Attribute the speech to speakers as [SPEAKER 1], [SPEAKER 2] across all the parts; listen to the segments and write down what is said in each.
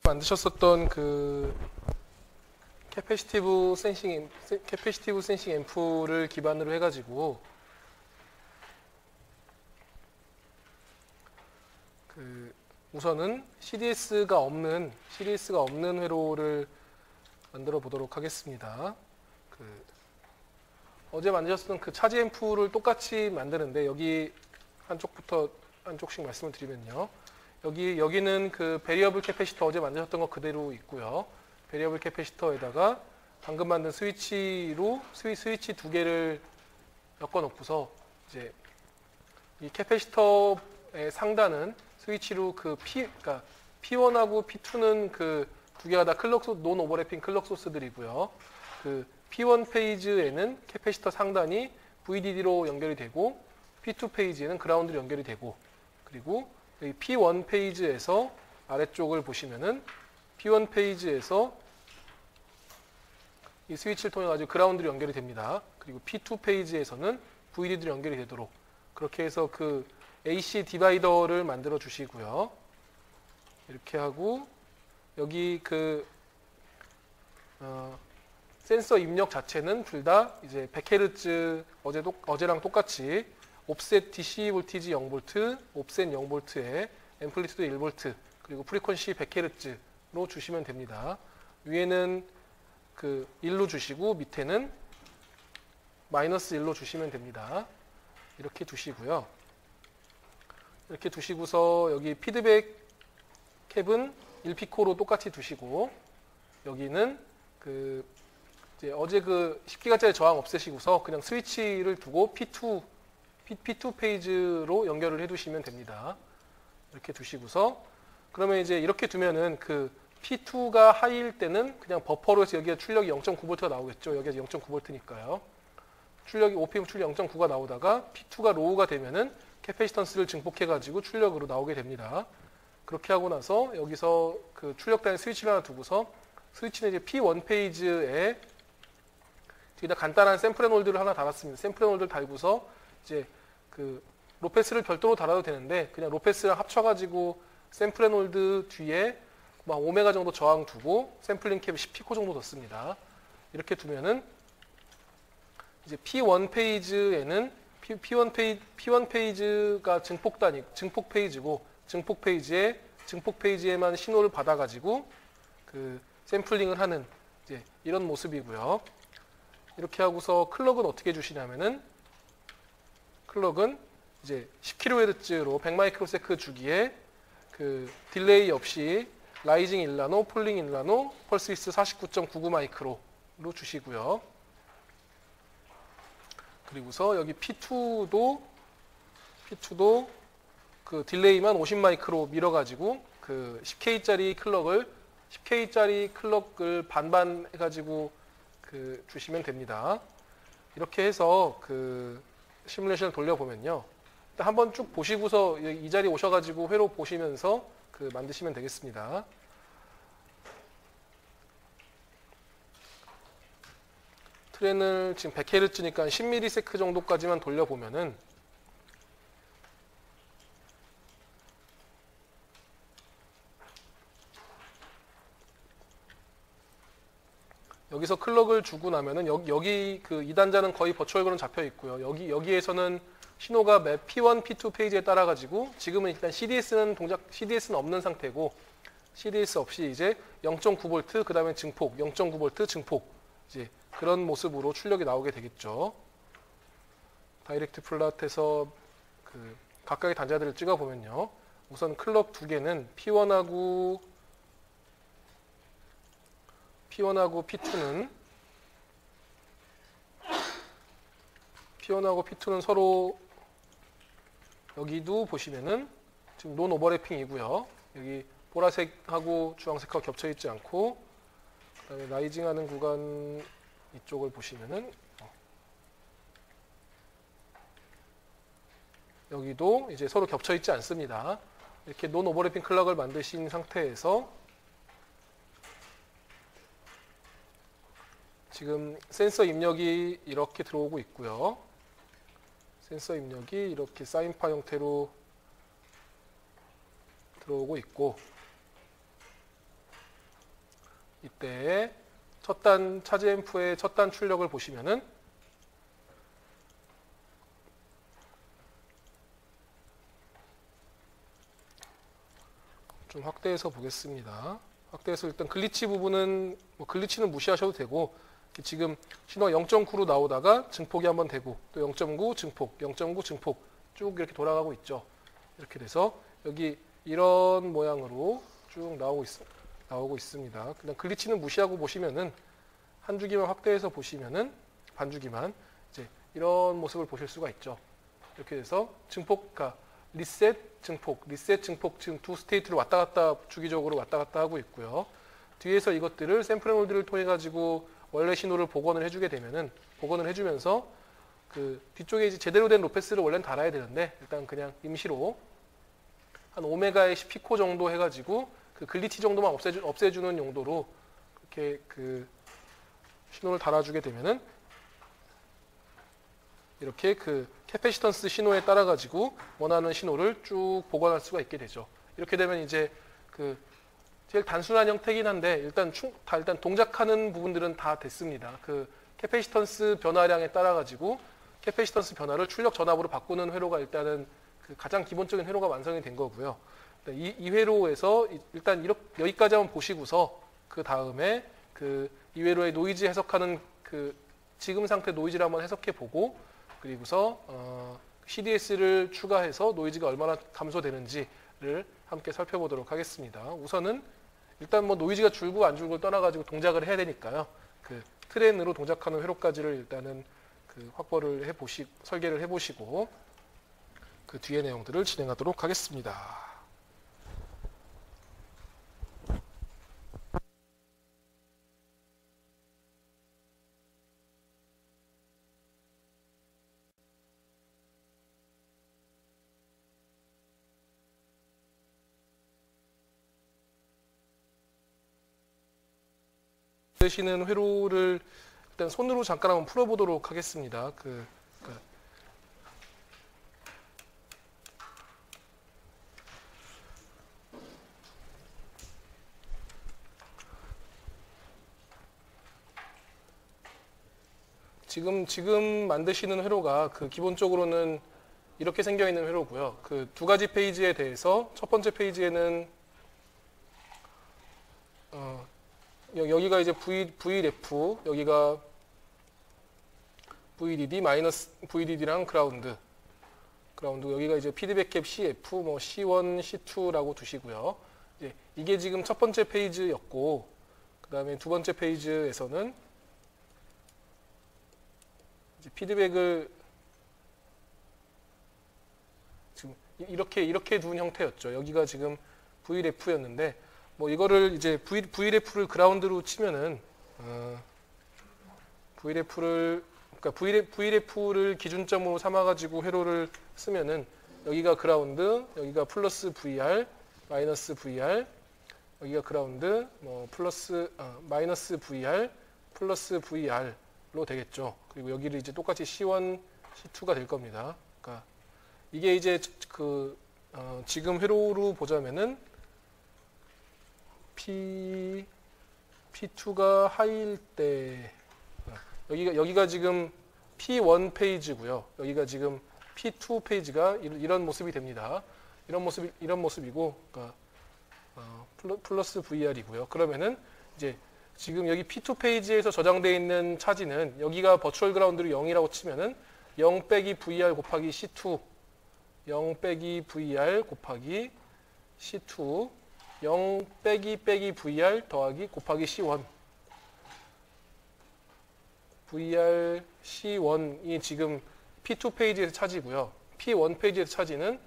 [SPEAKER 1] 만드셨었던 그 캐패시티브 센싱 앰프를 기반으로 해가지고 우선은 CDS가 없는 회로를 만들어 보도록 하겠습니다. 어제 만드셨던 그 차지 앰프를 똑같이 만드는데 여기 한쪽씩 말씀을 드리면요. 여기는 그 베리어블 캐패시터 어제 만드셨던 거 그대로 있고요. 베리어블 캐패시터에다가 방금 만든 스위치로 스위치 두 개를 엮어 놓고서 이제 이 캐패시터의 상단은 스위치로 그러니까 P1하고 P2는 그 두 개가 다 논 오버래핑 클럭 소스들이고요. 그 P1 페이지에는 캐패시터 상단이 VDD로 연결이 되고 P2 페이지에는 그라운드로 연결이 되고 그리고 여기 P1 페이지에서 아래쪽을 보시면은 P1 페이지에서 이 스위치를 통해 가지고 그라운드로 연결이 됩니다. 그리고 P2 페이지에서는 VDD로 연결이 되도록 그렇게 해서 그 AC 디바이더를 만들어 주시고요. 이렇게 하고 여기 센서 입력 자체는 둘 다 이제 100Hz 어제랑 똑같이 옵셋 DC 볼티지 0V, 옵셋 0V에 앰플리튜드 1V, 그리고 프리퀀시 100Hz로 주시면 됩니다. 위에는 그 1로 주시고 밑에는 마이너스 1로 주시면 됩니다. 이렇게 두시고요. 이렇게 두시고서 여기 피드백 캡은 1피코로 똑같이 두시고 여기는 이제 어제 그 10기가짜리 저항 없애시고서 그냥 스위치를 두고 P2 페이지로 연결을 해두시면 됩니다. 이렇게 두시고서 그러면 이제 이렇게 두면은 그 P2가 하이일 때는 그냥 버퍼로 해서 여기에 출력이 0.9V가 나오겠죠. 여기에서 0.9V니까요. OPM 출력 0.9가 나오다가 P2가 로우가 되면은 캐패시턴스를 증폭해가지고 출력으로 나오게 됩니다. 그렇게 하고 나서 여기서 그 출력단에 스위치를 하나 두고서 스위치는 이제 P1 페이지에 여기다 간단한 샘플 앤 홀드를 하나 달았습니다. 샘플 앤 홀드를 달고서 이제 그 로패스를 별도로 달아도 되는데 그냥 로패스랑 합쳐가지고 샘플 앤 홀드 뒤에 막 5메가 정도 저항 두고 샘플링 캡 10피코 정도 넣습니다. 이렇게 두면은 이제 P1 페이지에는 P1 페이지가 증폭 페이지고 증폭 페이지에만 신호를 받아가지고 그 샘플링을 하는 이제 이런 모습이고요. 이렇게 하고서 클럭은 어떻게 주시냐면은 클럭은 이제 10kHz로 100마이크로세컨드 주기에 그 딜레이 없이 라이징 1나노, 폴링 1나노, 펄스 위스 49.99 마이크로로 주시고요. 그리고서 여기 P2도 그 딜레이만 50 마이크로 밀어가지고 그 10K짜리 클럭을 반반 해가지고 그 주시면 됩니다. 이렇게 해서 그 시뮬레이션을 돌려보면요. 일단 한번 쭉 보시고서 이 자리에 오셔가지고 회로 보시면서 그 만드시면 되겠습니다. 트렌을 지금 100Hz니까 10ms 정도까지만 돌려보면은 여기서 클럭을 주고 나면은 여기 그 2단자는 거의 버추얼그램 잡혀 있고요. 여기에서는 신호가 맵 P1, P2 페이지에 따라 가지고 지금은 일단 CDS는 없는 상태고 CDS 없이 이제 0.9V 그다음에 증폭, 0.9V 증폭 이제 그런 모습으로 출력이 나오게 되겠죠. 다이렉트 플랫에서 그 각각의 단자들을 찍어 보면요. 우선 클럭 두 개는 P1하고 P2는 서로 여기도 보시면은 지금 논 오버래핑이고요. 여기 보라색하고 주황색하고 겹쳐 있지 않고 그다음에 라이징하는 구간 이쪽을 보시면은 여기도 이제 서로 겹쳐 있지 않습니다. 이렇게 논 오버래핑 클럭을 만드신 상태에서 지금 센서 입력이 이렇게 들어오고 있고요. 센서 입력이 이렇게 사인파 형태로 들어오고 있고 이때 첫 단 차지 앰프의 첫 단 출력을 보시면은 좀 확대해서 보겠습니다. 확대해서 일단 글리치 부분은 뭐 글리치는 무시하셔도 되고 지금 신호가 0.9로 나오다가 증폭이 한번 되고 또 0.9 증폭, 0.9 증폭 쭉 이렇게 돌아가고 있죠. 이렇게 돼서 여기 이런 모양으로 쭉 나오고 있습니다. 그냥 글리치는 무시하고 보시면은 한 주기만 확대해서 보시면은 반주기만 이제 이런 모습을 보실 수가 있죠. 이렇게 돼서 증폭가 리셋, 증폭, 리셋, 증폭 지금 두 스테이트를 왔다 갔다 주기적으로 왔다 갔다 하고 있고요. 뒤에서 이것들을 샘플 앤 홀드를 통해 가지고 원래 신호를 복원을 해주게 되면은 복원을 해주면서 그 뒤쪽에 이제 제대로 된 로페스를 원래는 달아야 되는데 일단 그냥 임시로 한 5메가의 10피코 정도 해가지고 그 글리치 정도만 없애주는 용도로 그렇게 그 신호를 달아주게 되면은 이렇게 그 캐패시턴스 신호에 따라 가지고 원하는 신호를 쭉 복원할 수가 있게 되죠. 이렇게 되면 이제 그 제일 단순한 형태긴 한데 일단 동작하는 부분들은 다 됐습니다. 그 캐패시턴스 변화량에 따라 가지고 캐패시턴스 변화를 출력 전압으로 바꾸는 회로가 일단은 그 가장 기본적인 회로가 완성이 된 거고요. 이 회로에서 일단 여기까지 한번 보시고서 그 다음에 그 이 회로의 노이즈 해석하는 그 지금 상태 노이즈를 한번 해석해 보고 그리고서 CDS를 추가해서 노이즈가 얼마나 감소되는지를 함께 살펴보도록 하겠습니다. 우선은 일단 뭐 노이즈가 줄고 안 줄고 떠나가지고 동작을 해야 되니까요. 그 트렌으로 동작하는 회로까지를 일단은 그 확보를 설계를 해보시고 그 뒤의 내용들을 진행하도록 하겠습니다. 되시는 회로를 일단 손으로 잠깐 한번 풀어보도록 하겠습니다. 지금 만드시는 회로가 그 기본적으로는 이렇게 생겨 있는 회로고요. 그 두 가지 페이지에 대해서 첫 번째 페이지에는 여기가 이제 VREF, 여기가 VDD 마이너스 VDD랑 그라운드, 여기가 이제 피드백 캡 CF, 뭐 C1, C2라고 두시고요. 이게 지금 첫 번째 페이지였고, 그 다음에 두 번째 페이지에서는 이제 피드백을 지금 이렇게 둔 형태였죠. 여기가 지금 VREF였는데. 뭐 이거를 이제 VREF를 그라운드로 치면은 VREF를 기준점으로 삼아 가지고 회로를 쓰면은 여기가 그라운드, 여기가 플러스 VR, 마이너스 VR, 여기가 그라운드, 뭐 플러스 마이너스 VR, 플러스 VR로 되겠죠. 그리고 여기를 이제 똑같이 C1, C2가 될 겁니다. 그러니까 이게 이제 지금 회로로 보자면은 P2가 하이일 때 여기가 지금 P1 페이지고요. 여기가 지금 P2 페이지가 이런 모습이 됩니다. 이런 모습이고, 그러니까 플러스 VR이고요. 그러면은 이제 지금 여기 P2 페이지에서 저장되어 있는 차지는 여기가 버추얼 그라운드로 0이라고 치면은 0 빼기 VR 곱하기 C2, 0 빼기 VR 곱하기 C2, 0 빼기 VR 더하기 곱하기 C1. VR C1이 지금 P2 페이지에서 차지고요. P1 페이지에서 차지는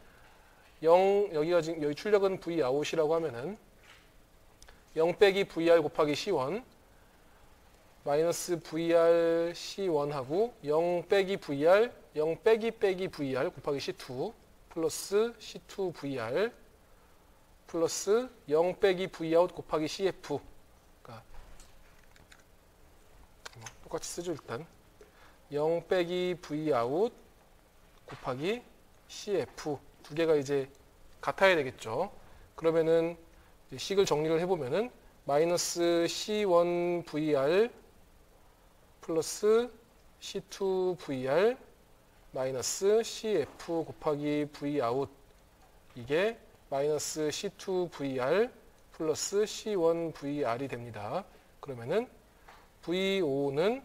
[SPEAKER 1] 0, 여기 출력은 V 아웃이라고 하면은 0 빼기 VR 곱하기 C1 마이너스 VR C1하고 0 빼기 VR, 0 빼기 VR 곱하기 C2 플러스 C2 VR 플러스 0 빼기 Vout 곱하기 CF. 그러니까 똑같이 쓰죠 일단. 0 빼기 Vout 곱하기 CF 두 개가 이제 같아야 되겠죠. 그러면은 식을 정리를 해보면은 마이너스 C1VR 플러스 C2VR 마이너스 CF 곱하기 Vout 이게 마이너스 C2VR 플러스 C1VR이 됩니다. 그러면은 VO는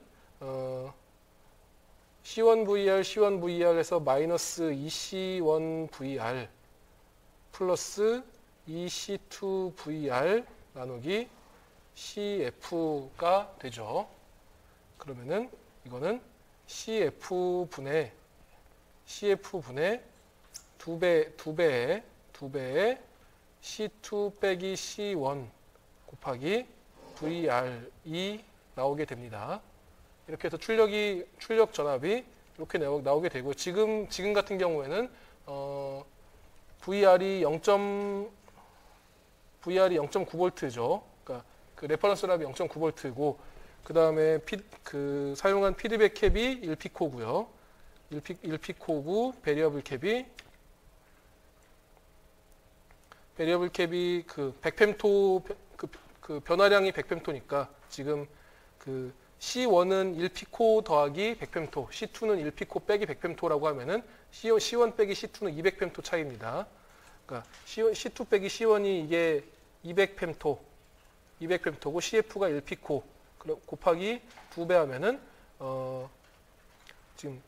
[SPEAKER 1] C1VR, C1VR에서 마이너스 2C1VR 플러스 2C2VR 나누기 CF가 되죠. 그러면은 이거는 CF분의 2배의 C2 빼기 C1 곱하기 VR이 나오게 됩니다. 이렇게 해서 출력 전압이 이렇게 나오게 되고 지금 같은 경우에는 VR이 0.9V죠. 그러니까 그 레퍼런스 랍이 0.9V고 그 다음에 사용한 피드백 캡이 1피코고요. 1피코고 베리어블 캡이 그 100펜토 그 변화량이 100펜토니까 지금 그 C1은 1피코 더하기 100펜토, C2는 1피코 빼기 100펜토라고 하면은 C1 빼기 C2는 200펜토 차이입니다. 그러니까 C2 빼기 C1이 이게 200펜토고 CF가 1피코 곱하기 2배 하면은 지금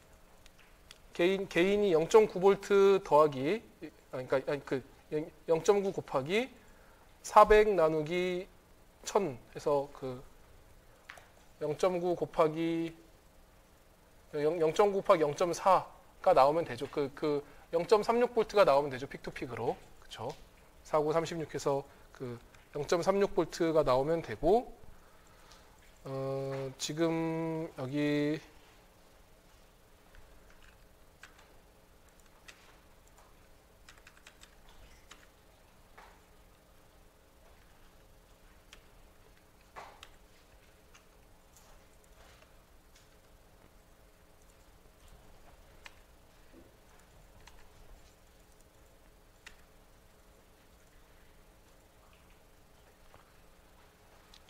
[SPEAKER 1] 개인이 0.9V 더하기 그러니까 0.9 곱하기 400 나누기 1000 해서 그 0.9 곱하기 0.4가 나오면 되죠. 그 0.36V가 나오면 되죠. 픽투픽으로. 그렇죠? 4936해서 그 0.36V가 나오면 되고 지금 여기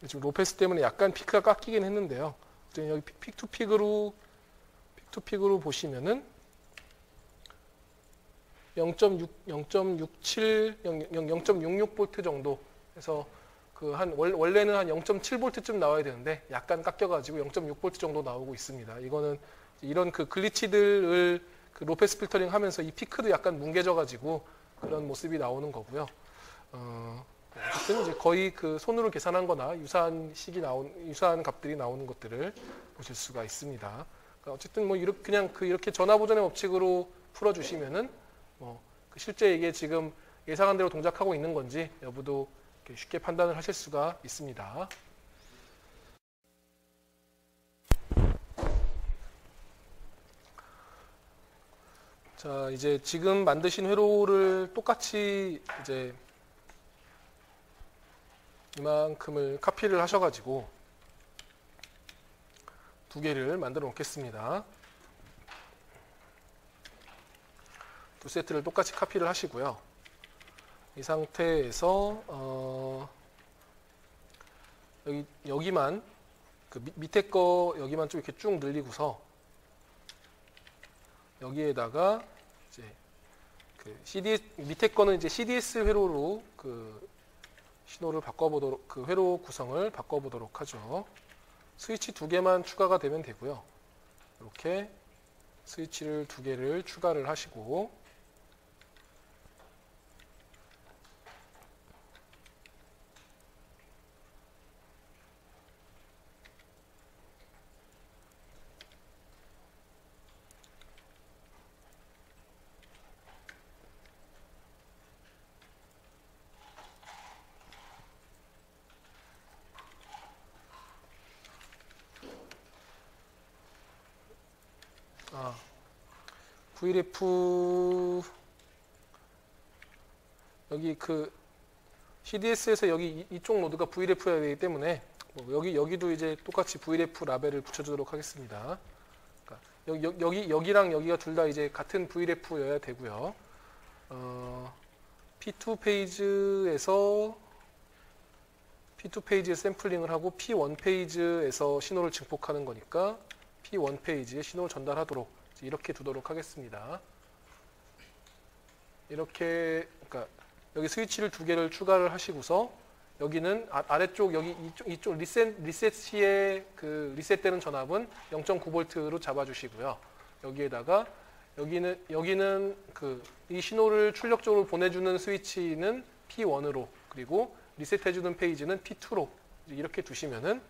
[SPEAKER 1] 지금 로페스 때문에 약간 피크가 깎이긴 했는데요. 여기 픽투픽으로 보시면은 0.66V 정도 해서 원래는 한 0.7V쯤 나와야 되는데 약간 깎여가지고 0.6V 정도 나오고 있습니다. 이거는 이런 그 글리치들을 그 로페스 필터링 하면서 이 피크도 약간 뭉개져가지고 그런 모습이 나오는 거고요. 어쨌든 이제 거의 그 손으로 계산한 거나 유사한 값들이 나오는 것들을 보실 수가 있습니다. 그러니까 어쨌든 뭐 이렇게 전화 보존의 법칙으로 풀어주시면은 실제 이게 지금 예상한 대로 동작하고 있는 건지 여부도 쉽게 판단을 하실 수가 있습니다. 자, 이제 지금 만드신 회로를 똑같이 이제 이만큼을 카피를 하셔가지고 두 개를 만들어 놓겠습니다. 두 세트를 똑같이 카피를 하시고요. 이 상태에서 여기만 그 밑에 거 여기만 좀 이렇게 쭉 늘리고서 여기에다가 이제 그 밑에 거는 이제 CDS 회로로 그 신호를 바꿔보도록 그 회로 구성을 바꿔보도록 하죠. 스위치 두 개만 추가가 되면 되고요. 이렇게 스위치를 두 개를 추가를 하시고 VREF 여기 그 CDS에서 여기 이쪽 노드가 VREF여야 되기 때문에 여기도 이제 똑같이 VREF 라벨을 붙여주도록 하겠습니다. 그러니까 여기랑 여기가 둘 다 이제 같은 VREF여야 되고요. P2 페이지에서 P2 페이지에 샘플링을 하고 P1 페이지에서 신호를 증폭하는 거니까 P1 페이지에 신호를 전달하도록 이렇게 두도록 하겠습니다. 이렇게 그러니까 여기 스위치를 2개를 추가를 하시고서 여기는 아래쪽 여기 이쪽 리셋 시에 그 리셋되는 전압은 0.9V로 잡아주시고요. 여기에다가 여기는 그 이 신호를 출력적으로 보내주는 스위치는 P1으로 그리고 리셋해주는 페이지는 P2로 이렇게 두시면은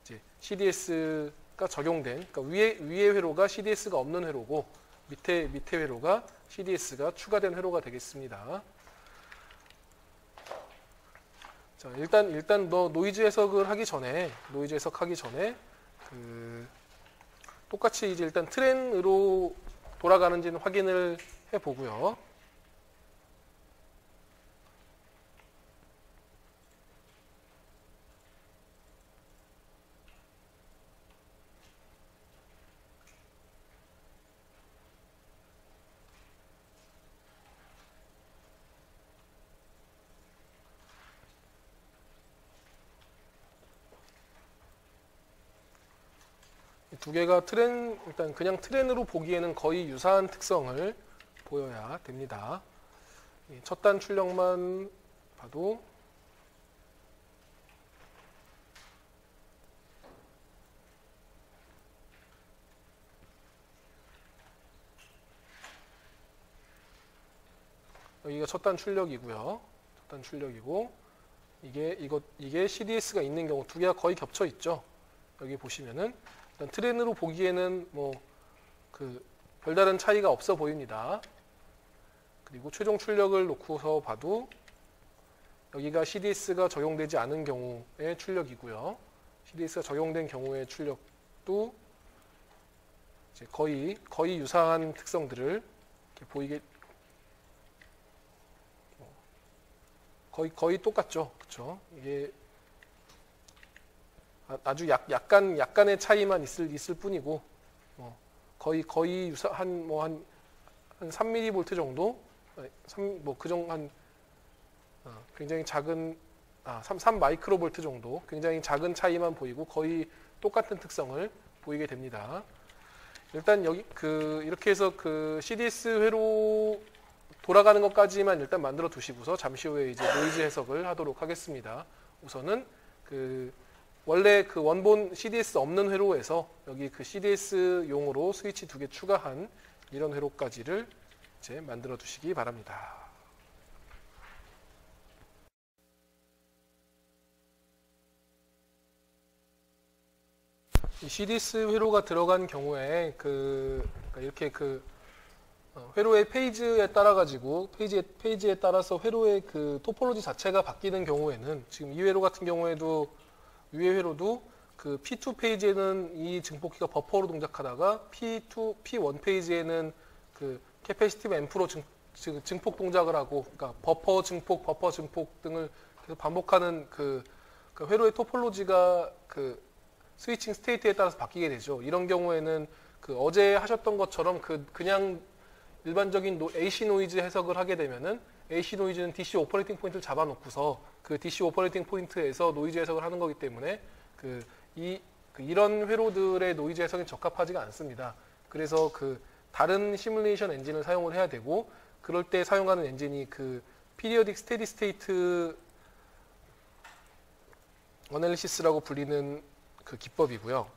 [SPEAKER 1] 이제 CDS가 적용된 그러니까 위에 회로가 CDS가 없는 회로고 밑에 회로가 CDS가 추가된 회로가 되겠습니다. 자, 일단 노이즈 해석하기 전에 그 똑같이 이제 일단 트렌으로 돌아가는지는 확인을 해 보고요. 두 개가 일단 그냥 트렌으로 보기에는 거의 유사한 특성을 보여야 됩니다. 첫 단 출력만 봐도 여기가 첫 단 출력이고요. 첫 단 출력이고 이게 CDS가 있는 경우 두 개가 거의 겹쳐 있죠. 여기 보시면은 일단 트렌으로 보기에는 뭐 그 별다른 차이가 없어 보입니다. 그리고 최종 출력을 놓고서 봐도 여기가 CDS가 적용되지 않은 경우의 출력이고요. CDS가 적용된 경우의 출력도 이제 거의 유사한 특성들을 이렇게 보이게 거의 똑같죠. 그렇죠? 이게 아주 약간의 차이만 있을 뿐이고 거의 유사 한 3mV 정도 굉장히 작은 3 마이크로볼트 정도 굉장히 작은 차이만 보이고 거의 똑같은 특성을 보이게 됩니다. 일단 이렇게 해서 그 CDS 회로 돌아가는 것까지만 일단 만들어 두시고서 잠시 후에 이제 노이즈 해석을 하도록 하겠습니다. 우선은 원래 그 원본 CDS 없는 회로에서 여기 그 CDS용으로 스위치 2개 추가한 이런 회로까지를 이제 만들어 두시기 바랍니다. 이 CDS 회로가 들어간 경우에 이렇게 회로의 페이지에 따라서 회로의 그 토폴로지 자체가 바뀌는 경우에는 지금 이 회로 같은 경우에도 위의 회로도 그 P2 페이지에는 이 증폭기가 버퍼로 동작하다가 P1 페이지에는 그 캐패시티브 앰프로 증폭 동작을 하고, 그러니까 버퍼 증폭 등을 계속 반복하는 그 회로의 토폴로지가 그 스위칭 스테이트에 따라서 바뀌게 되죠. 이런 경우에는 그 어제 하셨던 것처럼 그냥 일반적인 AC 노이즈 해석을 하게 되면은 AC 노이즈는 DC 오퍼레이팅 포인트를 잡아놓고서 그 DC 오퍼레이팅 포인트에서 노이즈 해석을 하는 거기 때문에 이런 회로들의 노이즈 해석이 적합하지가 않습니다. 그래서 다른 시뮬레이션 엔진을 사용을 해야 되고, 그럴 때 사용하는 엔진이 그 피리어딕 스테디 스테이트 어널리시스라고 불리는 그 기법이고요.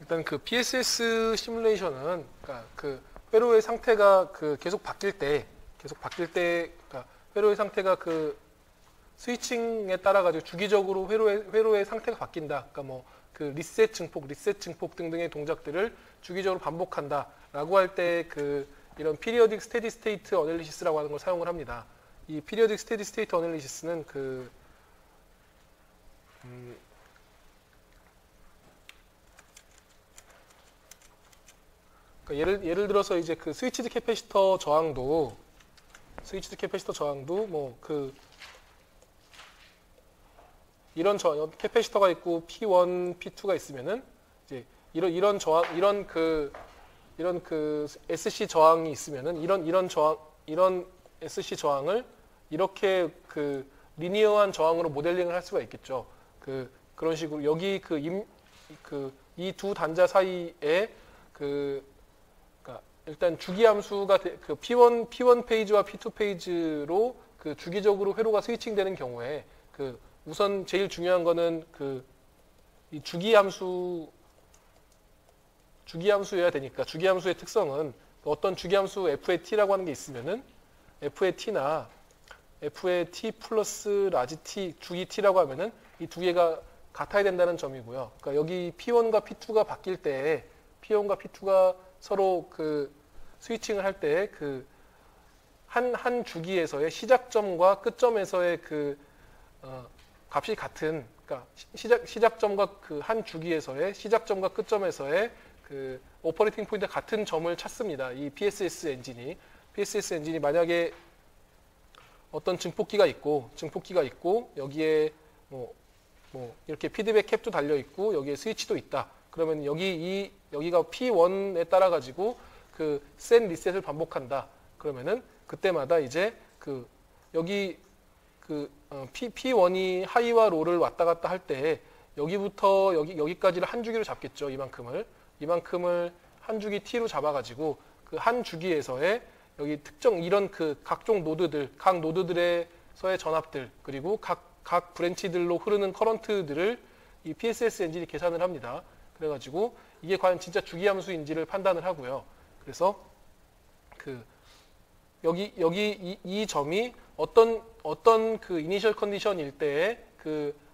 [SPEAKER 1] 일단 그 PSS 시뮬레이션은 그러니까 그 회로의 상태가 계속 바뀔 때 그러니까 회로의 상태가 그 스위칭에 따라 가지고 주기적으로 회로의 상태가 바뀐다. 그러니까 뭐 그 리셋 증폭 등등의 동작들을 주기적으로 반복한다라고 할 때 이런 피리어딕 스테디 스테이트 어널리시스라고 하는 걸 사용을 합니다. 이 피리어딕 스테디 스테이트 어널리시스는 그러니까 예를 들어서 이제 그 스위치드 캐패시터 저항도 뭐 그 이런 캐패시터가 있고 P1, P2가 있으면은 이제 이런 저항 이런 그 SC 저항이 있으면은 이런 SC 저항을 이렇게 그 리니어한 저항으로 모델링을 할 수가 있겠죠. 그런 식으로 여기 이 두 단자 사이에 그러니까 일단 주기 함수가 그 P1 페이지와 P2 페이지로 그 주기적으로 회로가 스위칭되는 경우에 우선 제일 중요한 거는 이 주기 함수여야 되니까 주기 함수의 특성은 어떤 주기 함수 f의 t라고 하는 게 있으면은 f의 t나 f의 t 플러스 라지 t 주기 t라고 하면은 이 두 개가 같아야 된다는 점이고요. 그러니까 여기 P1과 P2가 바뀔 때 P1과 P2가 서로 스위칭을 할 때 한 주기에서의 시작점과 끝점에서의 값이 같은, 그러니까 시작점과 한 주기에서의 시작점과 끝점에서의 오퍼레이팅 포인트 같은 점을 찾습니다. 이 PSS 엔진이 만약에 어떤 증폭기가 있고 여기에 뭐 이렇게 피드백 캡도 달려 있고 여기에 스위치도 있다. 그러면 여기가 P1에 따라 가지고 센 리셋을 반복한다. 그러면은 그때마다 이제 여기 P1이 하이와 로를 왔다 갔다 할 때 여기부터 여기까지를 한 주기로 잡겠죠. 이만큼을 한 주기 T로 잡아가지고 한 주기에서의 여기 특정 이런 각종 노드들, 각 노드들에서의 전압들, 그리고 각 브랜치들로 흐르는 커런트들을 이 PSS 엔진이 계산을 합니다. 그래가지고 이게 과연 진짜 주기 함수인지를 판단을 하고요. 그래서 여기 이 점이 어떤 이니셜 컨디션일 때에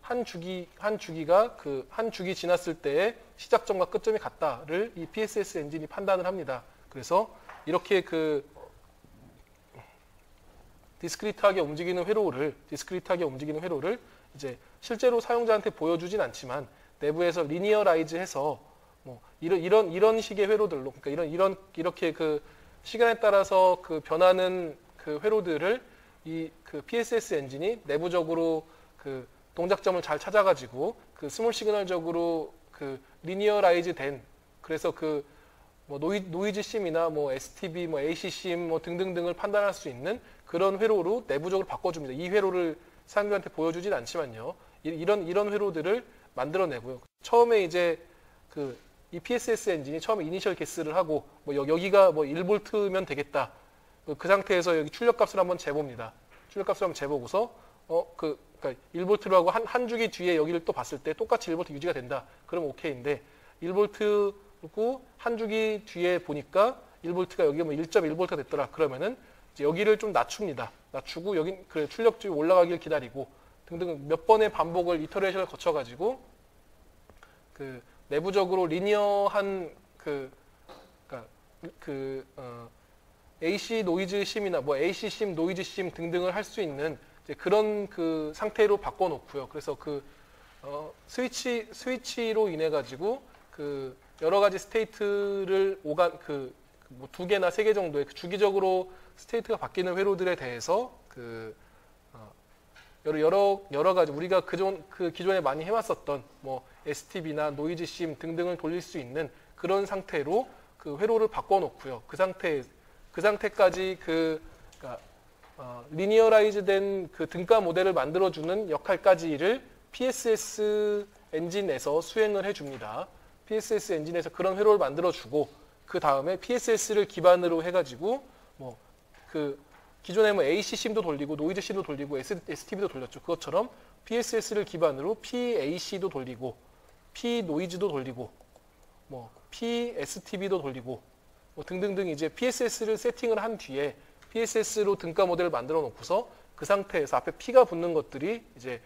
[SPEAKER 1] 한 주기가 한 주기 지났을 때의 시작점과 끝점이 같다를 이 PSS 엔진이 판단을 합니다. 그래서 이렇게 디스크리트하게 움직이는 회로를 이제 실제로 사용자한테 보여주진 않지만 내부에서 리니어라이즈해서 뭐 이런 식의 회로들로, 그러니까 이렇게 시간에 따라서 변하는 회로들을 이 PSS 엔진이 내부적으로 동작점을 잘 찾아가지고 스몰 시그널적으로 리니어라이즈된, 그래서 뭐 노이즈 심이나 뭐 STB, 뭐 AC 심 뭐 등등등을 판단할 수 있는 그런 회로로 내부적으로 바꿔줍니다. 이 회로를 사람들한테 보여주진 않지만요. 이런 회로들을 만들어내고요. 처음에 이제 이 PSS 엔진이 처음에 이니셜 게스를 하고 뭐 여기가 뭐 1V면 되겠다. 그 상태에서 여기 출력값을 한번 재봅니다. 출력값을 한번 재보고서 그러니까 1V로 하고 한 주기 뒤에 여기를 또 봤을 때 똑같이 1V 유지가 된다. 그러면 오케이인데 1V고 한 주기 뒤에 보니까 1V가 여기 뭐 1.1V가 됐더라. 그러면은 이제 여기를 좀 낮춥니다. 낮추고 여기 출력값이 올라가길 기다리고 등등 몇 번의 반복을 이터레이션을 거쳐가지고 내부적으로 리니어한 AC 노이즈 심이나 뭐 AC 심, 노이즈 심 등등을 할 수 있는 이제 그런 상태로 바꿔놓고요. 그래서 스위치로 인해 가지고 여러 가지 스테이트를 뭐 2개나 3개 정도의 주기적으로 스테이트가 바뀌는 회로들에 대해서 여러 가지 우리가 기존에 많이 해왔었던 뭐 STB나 노이즈 심 등등을 돌릴 수 있는 그런 상태로 회로를 바꿔놓고요. 그 상태까지 리니어라이즈된 등가 모델을 만들어주는 역할까지를 PSS 엔진에서 수행을 해줍니다. PSS 엔진에서 그런 회로를 만들어주고 그 다음에 PSS를 기반으로 해가지고 뭐 기존에 뭐 AC 심도 돌리고 노이즈 심도 돌리고 STB도 돌렸죠. 그것처럼 PSS를 기반으로 PAC도 돌리고 P노이즈도 돌리고 뭐 PSTB도 돌리고 뭐 등등등 이제 PSS를 세팅을 한 뒤에 PSS로 등가 모델을 만들어 놓고서 그 상태에서 앞에 P가 붙는 것들이 이제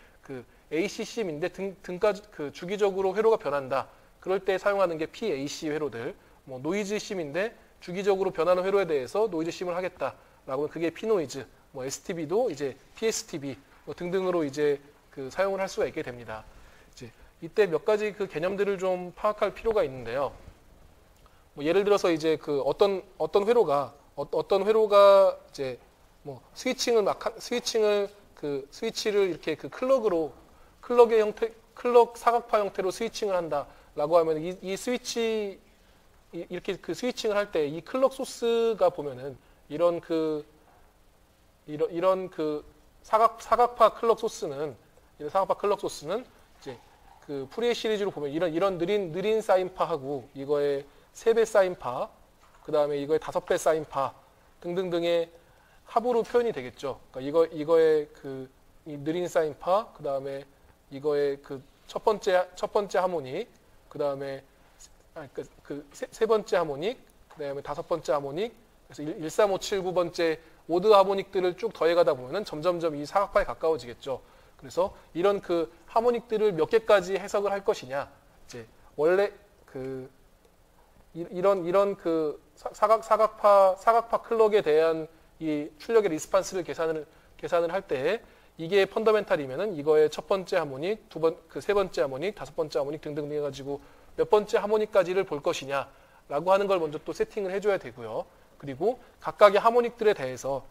[SPEAKER 1] AC 심인데 등가 주기적으로 회로가 변한다. 그럴 때 사용하는 게 PAC 회로들. 뭐 노이즈 심인데 주기적으로 변하는 회로에 대해서 노이즈 심을 하겠다라고 하면 그게 P노이즈. 뭐 STB도 이제 PSTB 뭐 등등으로 이제 사용을 할 수가 있게 됩니다. 이제 이때 몇 가지 개념들을 좀 파악할 필요가 있는데요. 뭐 예를 들어서 이제 그 어떤 회로가 이제 뭐 스위치를 이렇게 그 클럭 사각파 형태로 스위칭을 한다라고 하면 이 스위치 이렇게 그 스위칭을 할 때 이 클럭 소스가 보면은 이런 그 사각파 클럭 소스는 이제 그 프리에 시리즈로 보면 이런 느린 사인파하고 이거의 3배 사인파, 그 다음에 이거의 5배 사인파 등등등의 합으로 표현이 되겠죠. 그러니까 이거의 이 느린 사인파, 그 다음에 이거의 그 첫 번째 하모닉, 그 다음에 세 번째 하모닉, 그 다음에 5번째 하모닉, 그래서 1, 3, 5, 7, 9번째 오드 하모닉들을 쭉 더해가다 보면은 점점점 이 사각파에 가까워지겠죠. 그래서 이런 그 하모닉들을 몇 개까지 해석을 할 것이냐, 이제 원래 이런 그 사각파 클럭에 대한 이 출력의 리스판스를 계산을 할 때 이게 펀더멘탈이면은 이거의 첫 번째 하모닉, 세 번째 하모닉, 5번째 하모닉 등등 해가지고 몇 번째 하모닉까지를 볼 것이냐라고 하는 걸 먼저 또 세팅을 해줘야 되고요. 그리고 각각의 하모닉들에 대해서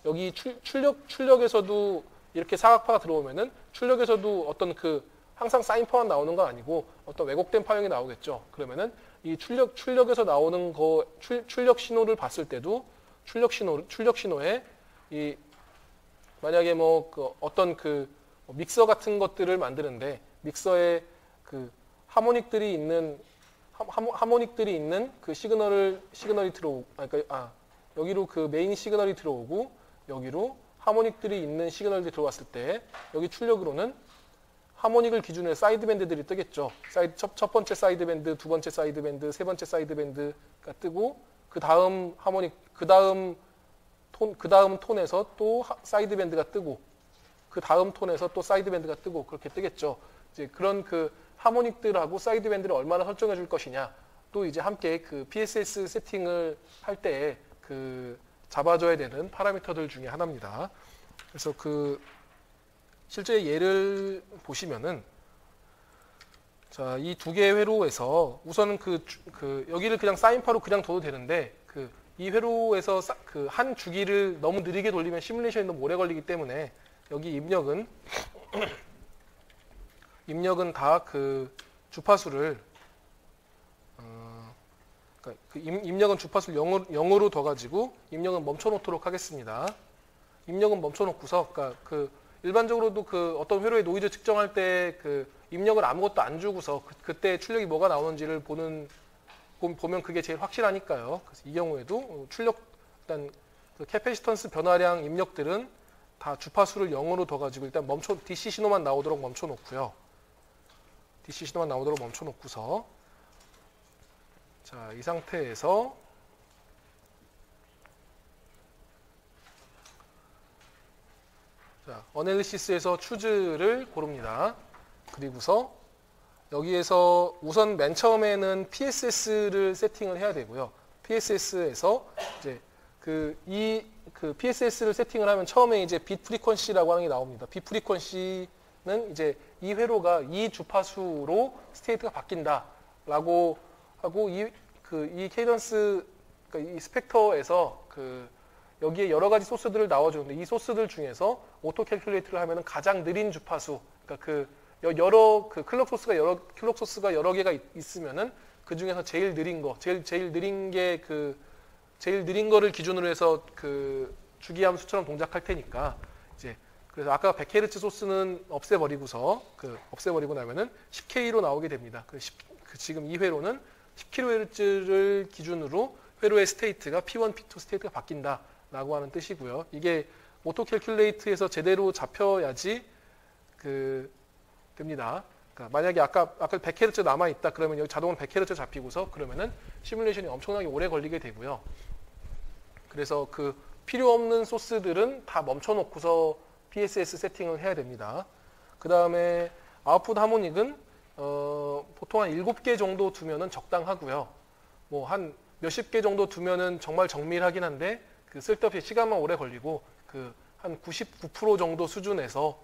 [SPEAKER 1] 여기 출력에서도 이렇게 사각파가 들어오면은 출력에서도 어떤 항상 사인파만 나오는 건 아니고 어떤 왜곡된 파형이 나오겠죠. 그러면은 이 출력에서 나오는 출력 신호를 봤을 때도 출력 신호에 이 만약에 뭐 어떤 믹서 같은 것들을 만드는데 믹서에 하모닉들이 있는 그 시그널이 들어오고, 여기로 그 메인 시그널이 들어오고 여기로 하모닉들이 있는 시그널이 들어왔을 때 여기 출력으로는 하모닉을 기준으로 해서 사이드 밴드들이 뜨겠죠. 첫 번째 사이드 밴드, 두 번째 사이드 밴드, 세 번째 사이드 밴드가 뜨고 그 다음 하모닉, 그 다음 톤에서 또 사이드 밴드가 뜨고 그 다음 톤에서 또 사이드 밴드가 뜨고 그렇게 뜨겠죠. 이제 그런 하모닉들하고 사이드 밴드를 얼마나 설정해 줄 것이냐, 또 이제 함께 PSS 세팅을 할 때 잡아줘야 되는 파라미터들 중에 하나입니다. 그래서 실제 예를 보시면은, 자, 이 두 개의 회로에서 우선은 여기를 그냥 사인파로 그냥 둬도 되는데, 이 회로에서 한 주기를 너무 느리게 돌리면 시뮬레이션이 너무 오래 걸리기 때문에 여기 입력은 다 주파수를 입력은 주파수를 0으로 둬가지고 입력은 멈춰놓도록 하겠습니다. 입력은 멈춰놓고서, 일반적으로도 어떤 회로의 노이즈 측정할 때 입력을 아무것도 안 주고서 그때 출력이 뭐가 나오는지를 보면 그게 제일 확실하니까요. 그래서 이 경우에도 일단 캐패시턴스 변화량 입력들은 다 주파수를 0으로 둬가지고 일단 DC 신호만 나오도록 멈춰놓고요. DC 신호만 나오도록 멈춰놓고서, 자, 이 상태에서 자, 어널리시스에서 추즈를 고릅니다. 그리고서 여기에서 우선 맨 처음에는 PSS를 세팅을 해야 되고요. PSS에서 이제 PSS를 세팅을 하면 처음에 이제 빗 프리퀀시라고 하는 게 나옵니다. 빗 프리퀀시는 이제 이 회로가 이 주파수로 스테이트가 바뀐다라고 하고 이 케이던스, 이 스펙터에서 여기에 여러 가지 소스들을 나와주는데 이 소스들 중에서 오토 캘큘레이트를 하면은 가장 느린 주파수, 클럭 소스가 여러 개가 있으면은 그 중에서 제일 느린 거를 기준으로 해서 주기 함수처럼 동작할 테니까, 이제 그래서 아까 100Hz 소스는 없애버리고 나면은 10K로 나오게 됩니다. 지금 이 회로는 10kHz를 기준으로 회로의 스테이트가 P1, P2 스테이트가 바뀐다라고 하는 뜻이고요. 이게 오토 캘큘레이트에서 제대로 잡혀야지 됩니다. 그러니까 만약에 아까 100Hz 남아 있다 그러면 여기 자동으로 100Hz 잡히고서 그러면은 시뮬레이션이 엄청나게 오래 걸리게 되고요. 그래서 필요 없는 소스들은 다 멈춰놓고서 PSS 세팅을 해야 됩니다. 그 다음에 아웃풋 하모닉은 보통 한 7개 정도 두면은 적당하고요. 뭐 한 몇십 개 정도 두면은 정말 정밀하긴 한데 쓸데없이 시간만 오래 걸리고 한 99% 정도 수준에서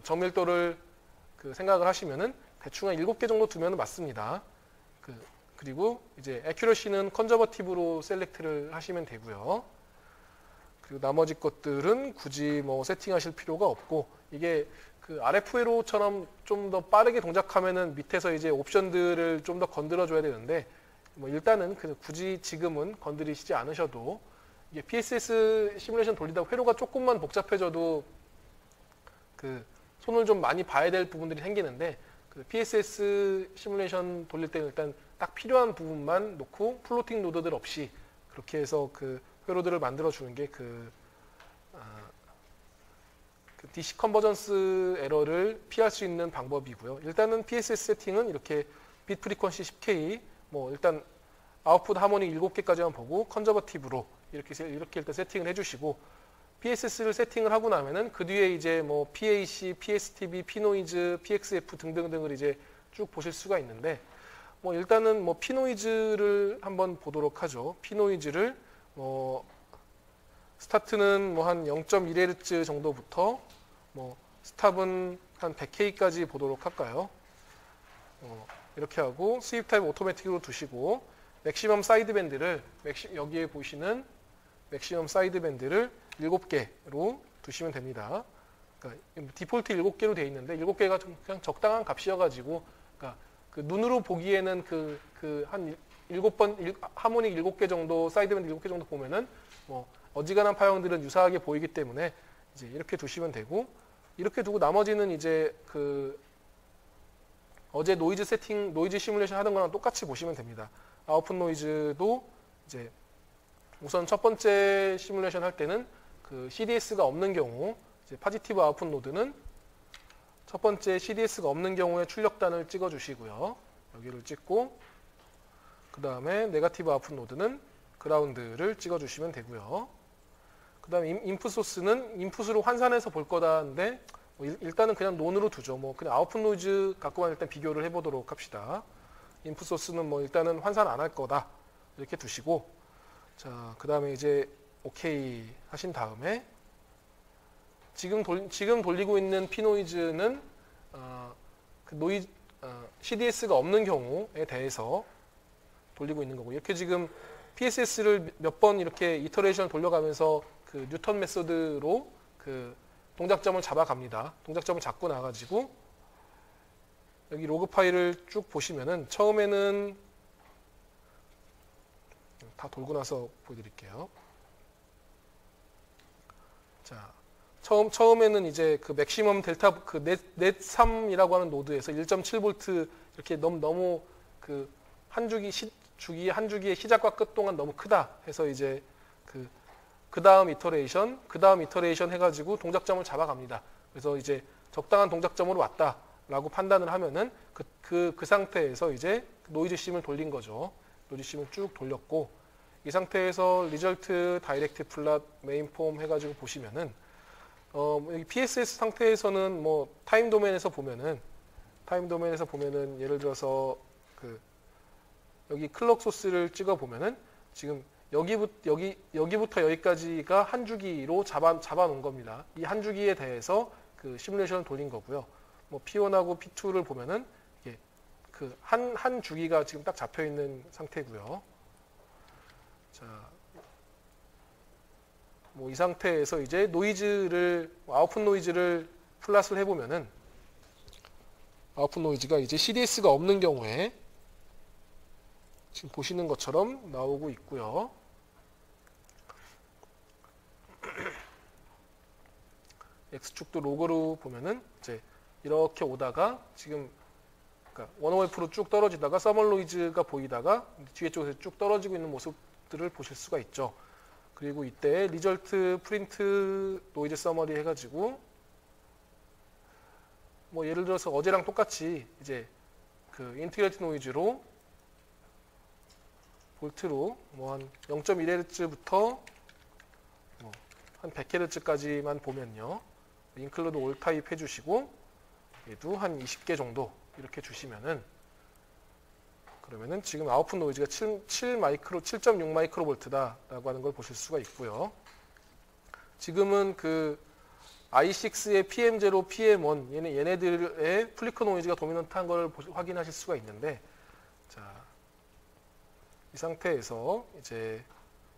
[SPEAKER 1] 정밀도를 생각을 하시면은 대충 한 7개 정도 두면 맞습니다. 그리고 이제 애큐러시는 컨저버티브로 셀렉트를 하시면 되고요. 그리고 나머지 것들은 굳이 뭐 세팅하실 필요가 없고, 이게 그 RF회로처럼 좀 더 빠르게 동작하면은 밑에서 이제 옵션들을 좀 더 건드려 줘야 되는데, 뭐 일단은 굳이 지금은 건드리시지 않으셔도, 이게 PSS 시뮬레이션 돌리다 회로가 조금만 복잡해져도 그 손을 좀 많이 봐야 될 부분들이 생기는데, 그 PSS 시뮬레이션 돌릴 때는 일단 딱 필요한 부분만 놓고 플로팅 노드들 없이 그렇게 해서 그 회로들을 만들어 주는 게 그 DC 컨버전스 에러를 피할 수 있는 방법이고요. 일단은 PSS 세팅은 이렇게 빗 프리퀀시 10K, 뭐 일단 아웃풋 하모닉 7개까지만 보고 컨저버티브로 이렇게 일단 세팅을 해주시고, PSS를 세팅을 하고 나면은 그 뒤에 이제 뭐 PAC, PSTB, P노이즈, PXF 등등등을 이제 쭉 보실 수가 있는데, 뭐 일단은 뭐 P노이즈를 한번 보도록 하죠. P노이즈를 뭐 스타트는 뭐 한 0.1Hz 정도부터 뭐 스탑은 한 100K까지 보도록 할까요? 이렇게 하고 스윕 타입 오토매틱으로 두시고, 맥시멈 사이드 밴드를 여기에 보시는 맥시멈 사이드 밴드를 7개로 두시면 됩니다. 그러니까 디폴트 7개로 되어 있는데 7개가 좀 그냥 적당한 값이어가지고, 그러니까 그 눈으로 보기에는 한 7번 하모닉 7개 정도, 사이드 밴드 7개 정도 보면은 뭐 어지간한 파형들은 유사하게 보이기 때문에 이제 이렇게 두시면 되고, 이렇게 두고 나머지는 이제 그 어제 노이즈 세팅, 노이즈 시뮬레이션 하던 거랑 똑같이 보시면 됩니다. 아웃풋 노이즈도 이제 우선 첫 번째 시뮬레이션 할 때는 그 CDS가 없는 경우, 이제 파지티브 아웃풋 노드는 첫 번째 CDS가 없는 경우에 출력단을 찍어 주시고요. 여기를 찍고, 그 다음에 네거티브 아웃풋 노드는 그라운드를 찍어 주시면 되고요. 그 다음에 인풋 소스는 인풋으로 환산해서 볼 거다인데, 뭐 일단은 그냥 논으로 두죠. 뭐 그냥 아웃풋 노이즈 갖고만 일단 비교를 해보도록 합시다. 인풋 소스는 뭐 일단은 환산 안 할 거다 이렇게 두시고, 자, 그 다음에 이제 오케이 하신 다음에 지금 돌리고 있는 P노이즈는 CDS가 없는 경우에 대해서 돌리고 있는 거고, 이렇게 지금 PSS를 몇 번 이렇게 이터레이션 돌려가면서 그 뉴턴 메소드로 그 동작점을 잡아갑니다. 동작점을 잡고 나가지고 여기 로그 파일을 쭉 보시면은 처음에는 다 돌고 나서 보여드릴게요. 자, 처음에는 이제 그 맥시멈 델타 그 넷3이라고 하는 노드에서 1.7V 이렇게 너무 그 한 주기의 시작과 끝 동안 너무 크다 해서 이제 그 다음 이터레이션 해가지고 동작점을 잡아갑니다. 그래서 이제 적당한 동작점으로 왔다라고 판단을 하면은 그 상태에서 이제 노이즈 심을 돌린 거죠. 노이즈 심을 쭉 돌렸고, 이 상태에서 리절트, 다이렉트 플랫, 메인 폼 해가지고 보시면은 여기 PSS 상태에서는 뭐 타임 도메인에서 보면은 예를 들어서 여기 클럭 소스를 찍어 보면은 지금 여기부터 여기까지가 한 주기로 잡아 놓은 겁니다. 이 한 주기에 대해서 그 시뮬레이션을 돌린 거고요. 뭐 P1하고 P2를 보면은 이게 그 한 주기가 지금 딱 잡혀 있는 상태고요. 자, 뭐 이 상태에서 이제 아웃풋 노이즈를 플랫을 해보면은 아웃풋 노이즈가 이제 CDS가 없는 경우에 지금 보시는 것처럼 나오고 있고요. X축도 로그로 보면은 이제 이렇게 오다가 지금 그러니까 원오웨프로 쭉 떨어지다가 서멀 노이즈가 보이다가 뒤에 쪽에서 쭉 떨어지고 있는 모습들을 보실 수가 있죠. 그리고 이때 리절트, 프린트, 노이즈 서머리 해가지고 뭐 예를 들어서 어제랑 똑같이 이제 그 인티그레이트 노이즈로 볼트로 뭐 한 0.1Hz부터 뭐 한 100Hz까지만 보면요. 인클루드 올 타입 해주시고 얘도 한 20개 정도 이렇게 주시면은 그러면은 지금 아웃풋 노이즈가 7.6 마이크로 볼트다라고 하는 걸 보실 수가 있고요. 지금은 그 i6의 PM0, PM1 얘네들의 플리커 노이즈가 도미넌트한 걸 확인하실 수가 있는데, 자, 이 상태에서 이제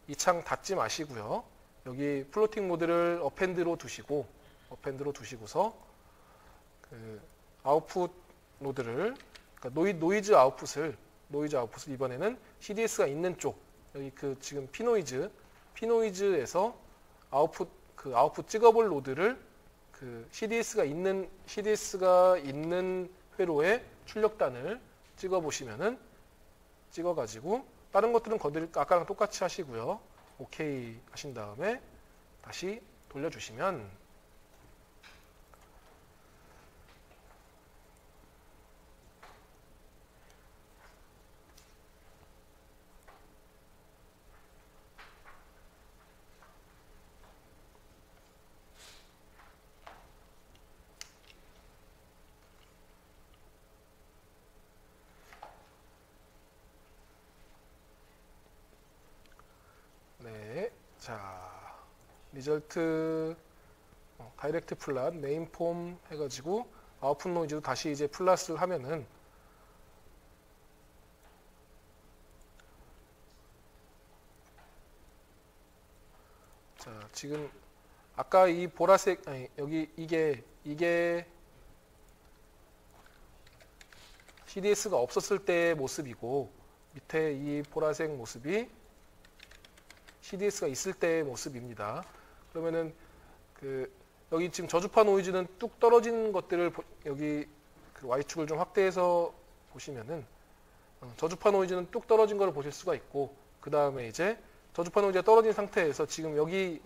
[SPEAKER 1] 이 창 닫지 마시고요. 여기 플로팅 모드를 어펜드로 두시고서 그 아웃풋 노드를, 그러니까 노이즈 아웃풋을 이번에는 CDS가 있는 쪽, 여기 그 지금 P노이즈에서 아웃풋 찍어볼 노드를 그 CDS가 있는 회로의 출력단을 찍어가지고 다른 것들은 아까랑 똑같이 하시고요. 오케이 하신 다음에 다시 돌려주시면 자, 리절트 다이렉트 플랫 메인 폼 해가지고 아웃풋 노이즈도 다시 이제 플러스를 하면은 자, 지금 아까 이 보라색 여기 이게 CDS가 없었을 때의 모습이고 밑에 이 보라색 모습이 CDS가 있을 때의 모습입니다. 그러면은 여기 지금 저주파 노이즈는 뚝 떨어진 것들을 여기 그 Y축을 좀 확대해서 보시면은 저주파 노이즈는 뚝 떨어진 걸 보실 수가 있고, 그 다음에 이제 저주파 노이즈가 떨어진 상태에서 지금 여기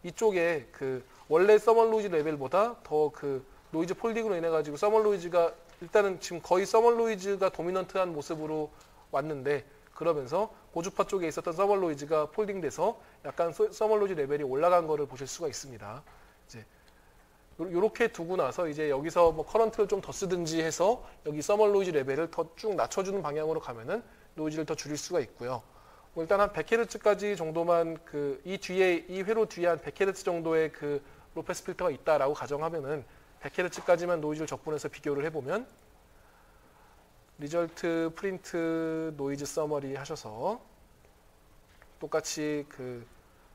[SPEAKER 1] 이쪽에 원래 서멀 노이즈 레벨보다 더 노이즈 폴딩으로 인해 가지고 서멀 노이즈가 일단은 지금 거의 서멀 노이즈가 도미넌트한 모습으로 왔는데, 그러면서 고주파 쪽에 있었던 서멀 노이즈가 폴딩돼서 약간 서멀 노이즈 레벨이 올라간 거를 보실 수가 있습니다. 이제 이렇게 두고 나서 이제 여기서 뭐 커런트를 좀 더 쓰든지 해서 여기 서멀 노이즈 레벨을 더 쭉 낮춰주는 방향으로 가면은 노이즈를 더 줄일 수가 있고요. 뭐 일단 한 100Hz까지 정도만 이 회로 뒤에 한 100Hz 정도의 로패스 필터가 있다라고 가정하면은 100Hz까지만 노이즈를 적분해서 비교를 해보면 리절트 프린트 노이즈 서머리 하셔서 똑같이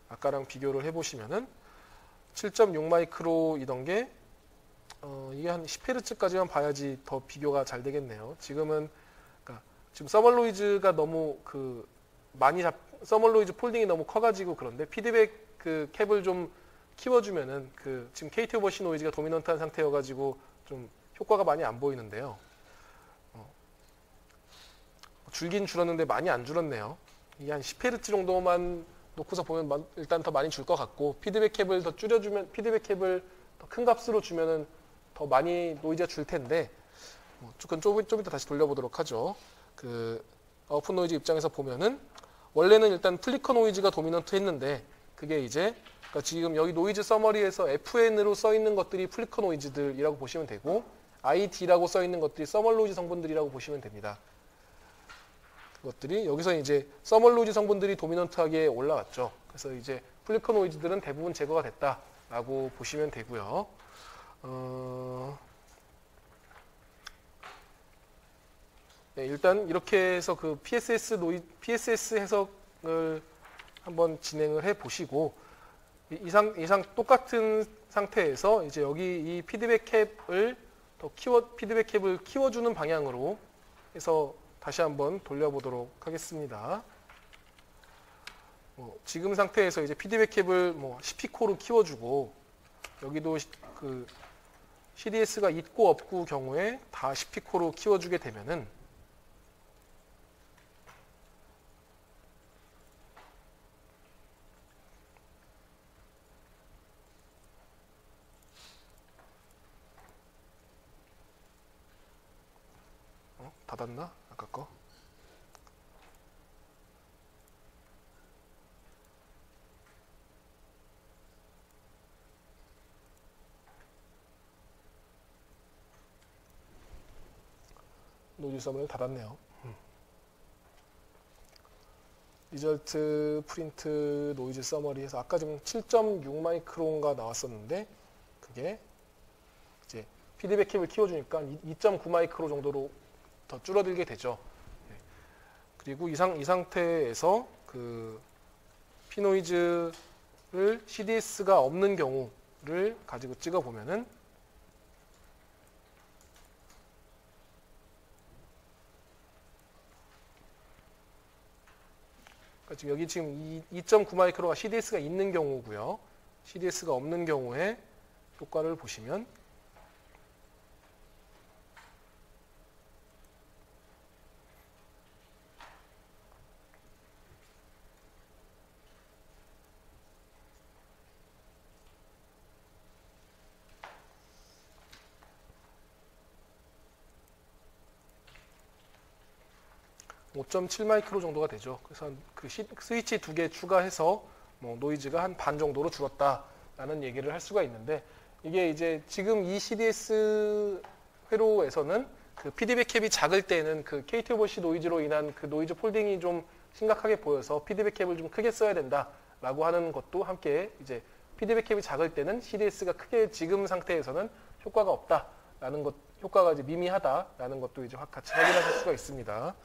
[SPEAKER 1] 아까랑 비교를 해보시면은 7.6 마이크로이던 게 이게 한 10Hz까지만 봐야지 더 비교가 잘 되겠네요. 지금 서멀 노이즈가 너무 서멀 노이즈 폴딩이 너무 커가지고 그런데 피드백 캡을 좀 키워주면은 지금 KT 오버시 노이즈가 도미넌트한 상태여가지고 좀 효과가 많이 안 보이는데요. 줄긴 줄었는데 많이 안 줄었네요. 이게 한 10Hz 정도만 놓고서 보면 일단 더 많이 줄 것 같고, 피드백 캡을 더 줄여주면, 피드백 캡을 더 큰 값으로 주면은 더 많이 노이즈가 줄 텐데, 조금 좀 이따 다시 돌려보도록 하죠. 아웃풋 노이즈 입장에서 보면은 원래는 일단 플리커 노이즈가 도미넌트 했는데, 그게 이제 그러니까 지금 여기 노이즈 서머리에서 FN으로 써 있는 것들이 플리커 노이즈들이라고 보시면 되고, ID라고 써 있는 것들이 서멀 노이즈 성분들이라고 보시면 됩니다. 것들이 여기서 이제 서멀 노이즈 성분들이 도미넌트하게 올라왔죠. 그래서 이제 플리커 노이즈들은 대부분 제거가 됐다라고 보시면 되고요. 네, 일단 이렇게 해서 PSS 해석을 한번 진행을 해 보시고, 이상 똑같은 상태에서 이제 여기 이 피드백 캡을 키워주는 방향으로 해서 다시 한번 돌려보도록 하겠습니다. 지금 상태에서 이제 피드백 캡을 10피코로 키워주고, 여기도 CDS가 있고 없고 경우에 다 10피코로 키워주게 되면은 닫았나? 아까 거? 노이즈 서머리를 닫았네요. 리절트 프린트 노이즈 서머리에서 아까 지금 7.6 마이크론가 나왔었는데 이게 이제 피드백 캡을 키워주니까 2.9 마이크로 정도로 더 줄어들게 되죠. 그리고 이 상태에서 그 피노이즈를 CDS가 없는 경우를 가지고 찍어 보면은 여기 지금 2.9 마이크로가 CDS가 있는 경우고요. CDS가 없는 경우에 효과를 보시면 5.7 마이크로 정도가 되죠. 그래서 그 스위치 2개 추가해서 뭐 노이즈가 한 반 정도로 줄었다라는 얘기를 할 수가 있는데, 이게 이제 지금 이 CDS 회로에서는 그 피드백 캡이 작을 때는 그 K2버시 노이즈로 인한 그 노이즈 폴딩이 좀 심각하게 보여서 피드백 캡을 좀 크게 써야 된다라고 하는 것도 함께, 이제 피드백 캡이 작을 때는 CDS가 크게 지금 상태에서는 효과가 없다라는 것, 효과가 이제 미미하다라는 것도 이제 같이 확인하실 수가 있습니다.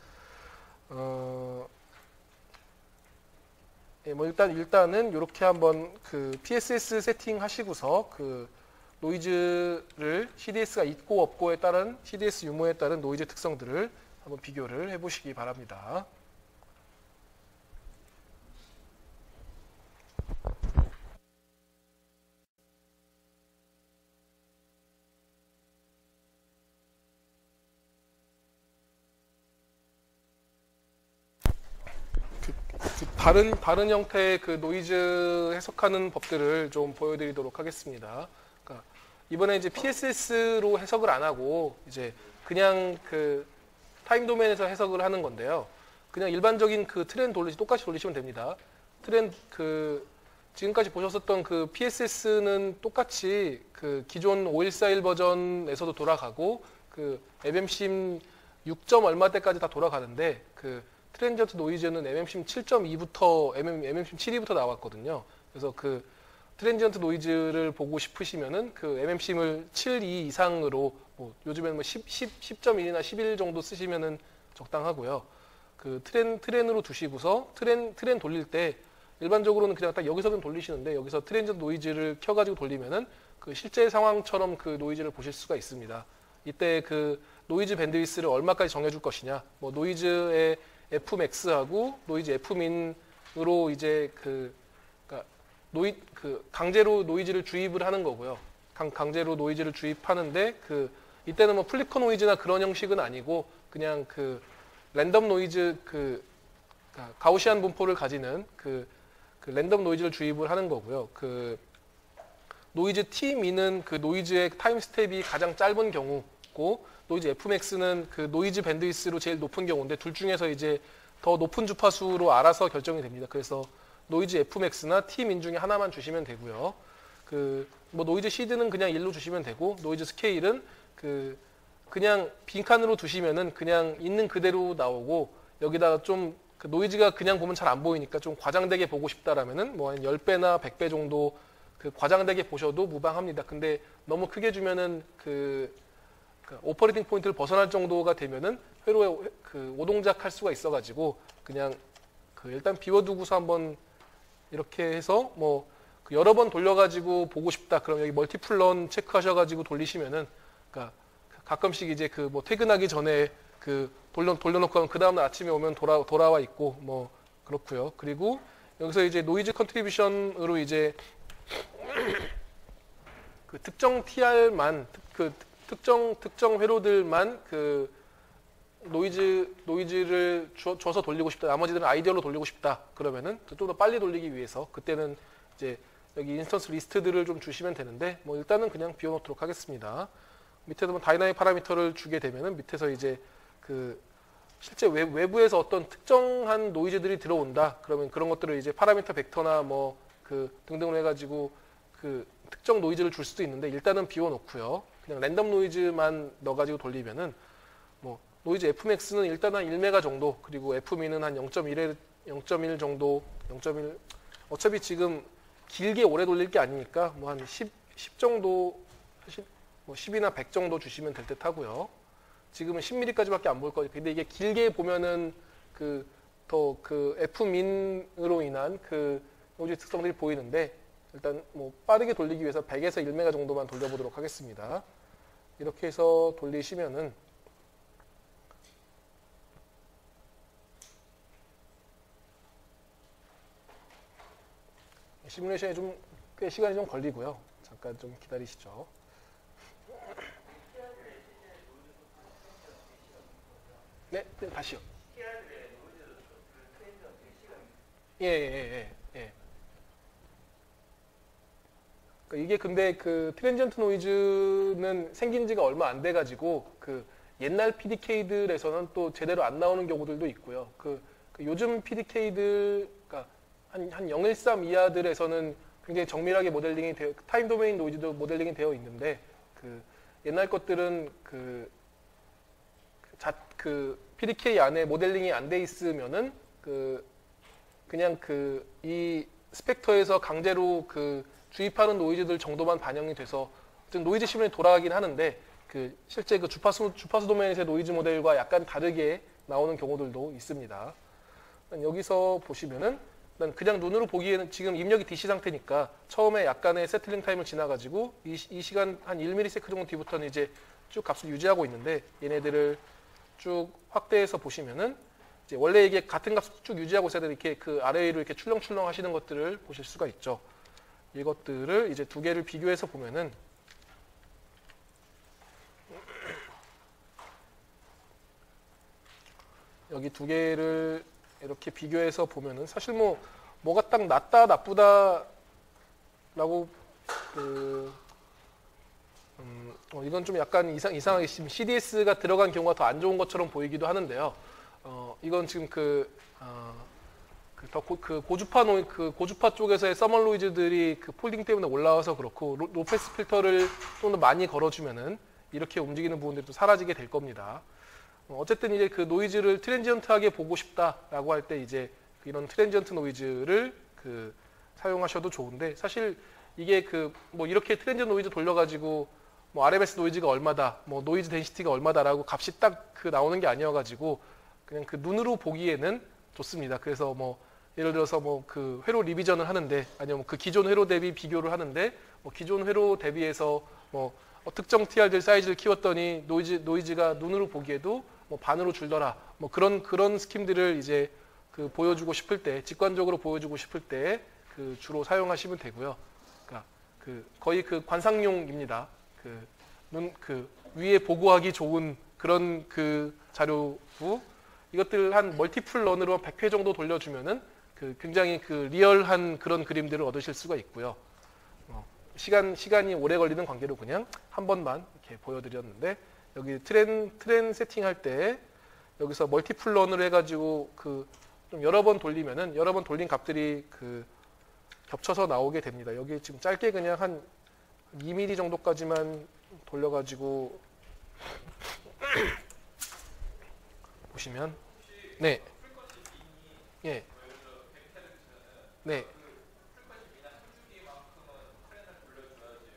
[SPEAKER 1] 예, 뭐 일단은 이렇게 한번 그 PSS 세팅 하시고서 그 노이즈를 CDS가 있고 없고에 따른 CDS 유무에 따른 노이즈 특성들을 한번 비교를 해보시기 바랍니다. 다른 형태의 그 노이즈 해석하는 법들을 좀 보여드리도록 하겠습니다. 그러니까 이번에 이제 PSS로 해석을 안 하고 이제 그냥 그 타임 도메인에서 해석을 하는 건데요. 그냥 일반적인 그 트렌 똑같이 돌리시면 됩니다. 지금까지 보셨었던 그 PSS는 똑같이 그 기존 5141 버전에서도 돌아가고 그 MMC 6점 얼마 때까지 다 돌아가는데, 그 트랜지언트 노이즈는 MMC 7.2부터 MMC 7.2부터 나왔거든요. 그래서 그 트랜지언트 노이즈를 보고 싶으시면은 그 MMC를 7.2 이상으로, 뭐 요즘에는 뭐 10.1이나 11 정도 쓰시면은 적당하고요. 그 트렌으로 두시고서 트렌 돌릴 때 일반적으로는 그냥 딱 여기서는 돌리시는데, 여기서 트랜지언트 노이즈를 켜가지고 돌리면은 그 실제 상황처럼 그 노이즈를 보실 수가 있습니다. 이때 그 노이즈 밴드위스를 얼마까지 정해줄 것이냐, 뭐 노이즈의 Fmax하고 노이즈 Fmin으로 이제 강제로 노이즈를 주입을 하는 거고요. 강제로 노이즈를 주입하는데, 이때는 뭐 플리커 노이즈나 그런 형식은 아니고 그냥 그 랜덤 노이즈, 가우시안 분포를 가지는 그 랜덤 노이즈를 주입을 하는 거고요. 그 노이즈 T민은 그 노이즈의 타임 스텝이 가장 짧은 경우고, 노이즈 Fmax는 그 노이즈 밴드위스로 제일 높은 경우인데, 둘 중에서 이제 더 높은 주파수로 알아서 결정이 됩니다. 그래서 노이즈 Fmax나 T민 중에 하나만 주시면 되고요. 뭐 노이즈 시드는 그냥 1로 주시면 되고, 노이즈 스케일은 그냥 빈칸으로 두시면은 그냥 있는 그대로 나오고, 여기다가 좀 그 노이즈가 그냥 보면 잘 안 보이니까 좀 과장되게 보고 싶다라면은 뭐 한 10배나 100배 정도 그 과장되게 보셔도 무방합니다. 근데 너무 크게 주면은 오퍼레이팅 포인트를 벗어날 정도가 되면은 회로에 오동작할 수가 있어가지고 그냥 일단 비워두고서 한번 이렇게 해서 뭐 여러 번 돌려가지고 보고 싶다. 그럼 여기 멀티플런 체크하셔가지고 돌리시면은, 그러니까 가끔씩 이제 뭐 퇴근하기 전에 돌려놓고 그 다음날 아침에 오면 돌아와 있고 뭐 그렇고요. 그리고 여기서 이제 노이즈 컨트리뷰션으로 이제 그 특정 TR만 특정 회로들만 그 노이즈를 줘서 돌리고 싶다. 나머지들은 아이디어로 돌리고 싶다. 그러면은 좀 더 빨리 돌리기 위해서 그때는 이제 여기 인스턴스 리스트들을 좀 주시면 되는데, 뭐 일단은 그냥 비워놓도록 하겠습니다. 밑에도 뭐 다이나믹 파라미터를 주게 되면은 밑에서 이제 실제 외부에서 어떤 특정한 노이즈들이 들어온다. 그러면 그런 것들을 이제 파라미터 벡터나 뭐 등등으로 해가지고 특정 노이즈를 줄 수도 있는데, 일단은 비워놓고요. 그냥 랜덤 노이즈만 넣어가지고 돌리면은 뭐 노이즈 Fmax는 일단 한 1메가 정도, 그리고 Fmin은 한 0.1 정도, 0.1. 어차피 지금 길게 오래 돌릴 게 아니니까 뭐 한 10 정도, 사실 뭐 10이나 100 정도 주시면 될 듯 하고요. 지금은 10mm까지밖에 안 볼 거예요. 근데 이게 길게 보면은 더 F민으로 인한 노이즈 특성들이 보이는데, 일단 뭐 빠르게 돌리기 위해서 100에서 1메가 정도만 돌려보도록 하겠습니다. 이렇게 해서 돌리시면은 시뮬레이션에 꽤 시간이 좀 걸리고요. 잠깐 좀 기다리시죠. 네, 다시요. 예. 그러니까 이게 근데 트랜지언트 노이즈는 생긴 지가 얼마 안 돼가지고 옛날 PDK들에서는 또 제대로 안 나오는 경우들도 있고요. 요즘 PDK들, 그러니까 한 013 이하들에서는 굉장히 정밀하게 모델링이 되어, 타임 도메인 노이즈도 모델링이 되어 있는데, 옛날 것들은 PDK 안에 모델링이 안 돼 있으면은 그냥 이 스펙터에서 강제로 주입하는 노이즈들 정도만 반영이 돼서 노이즈 시뮬이 돌아가긴 하는데, 실제 주파수 도메인에서의 노이즈 모델과 약간 다르게 나오는 경우들도 있습니다. 여기서 보시면은 그냥 눈으로 보기에는 지금 입력이 DC 상태니까 처음에 약간의 세틀링 타임을 지나가지고 이 시간 한 1ms 정도 뒤부터는 이제 쭉 값을 유지하고 있는데, 얘네들을 쭉 확대해서 보시면은 이제 원래 이게 같은 값을 쭉 유지하고 있어야 되는데 이렇게 아래로 이렇게 출렁출렁 하시는 것들을 보실 수가 있죠. 이것들을 이제 두 개를 비교해서 보면은 여기 두 개를 이렇게 비교해서 보면은 사실 뭐가 딱 낫다 나쁘다라고 이건 좀 약간 이상하게 지금 CDS가 들어간 경우가 더 안 좋은 것처럼 보이기도 하는데요. 이건 지금 고주파 쪽에서의 서멀 노이즈들이 폴딩 때문에 올라와서 그렇고, 로패스 필터를 좀 더 많이 걸어주면은 이렇게 움직이는 부분들이 또 사라지게 될 겁니다. 어쨌든 이제 노이즈를 트랜지언트하게 보고 싶다라고 할 때 이제 이런 트랜지언트 노이즈를 사용하셔도 좋은데, 사실 이게 이렇게 트랜지언트 노이즈 돌려가지고 RMS 노이즈가 얼마다, 노이즈 덴시티가 얼마다라고 값이 딱 나오는 게 아니어가지고 그냥 눈으로 보기에는 좋습니다. 그래서 예를 들어서 회로 리비전을 하는데, 아니면 기존 회로 대비 비교를 하는데, 기존 회로 대비해서 특정 TR들 사이즈를 키웠더니 노이즈가 눈으로 보기에도 반으로 줄더라. 그런 스킴들을 이제 보여주고 싶을 때, 직관적으로 보여주고 싶을 때 주로 사용하시면 되고요. 그러니까 거의 관상용입니다. 위에 보고하기 좋은 그런 자료고, 이것들 한 멀티플 런으로 100회 정도 돌려주면은 굉장히 리얼한 그런 그림들을 얻으실 수가 있고요. 시간이 오래 걸리는 관계로 그냥 한 번만 이렇게 보여드렸는데, 여기 트렌 세팅할 때 여기서 멀티플 런으로 해가지고 좀 여러 번 돌리면은 여러 번 돌린 값들이 겹쳐서 나오게 됩니다. 여기 지금 짧게 그냥 한 2mm 정도까지만 돌려가지고 보시면, 네, 예, 네,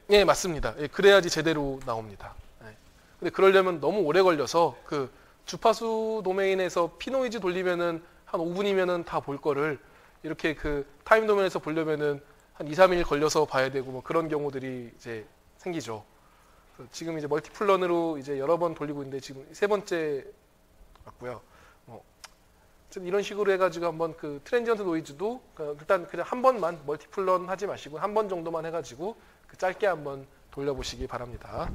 [SPEAKER 1] 예, 맞습니다. 예, 그래야지 제대로 나옵니다. 예. 근데 그러려면 너무 오래 걸려서 주파수 도메인에서 피노이즈 돌리면은 한 5분이면은 다 볼 거를 이렇게 타임 도메인에서 보려면은 한 2, 3일 걸려서 봐야 되고 그런 경우들이 이제 생기죠. 지금 이제 멀티플런으로 이제 여러 번 돌리고 있는데 지금 세 번째 같고요. 이런 식으로 해가지고 한번 트랜지언트 노이즈도 일단 그냥 한 번만 멀티플런 하지 마시고 한 번 정도만 해가지고 짧게 한번 돌려보시기 바랍니다.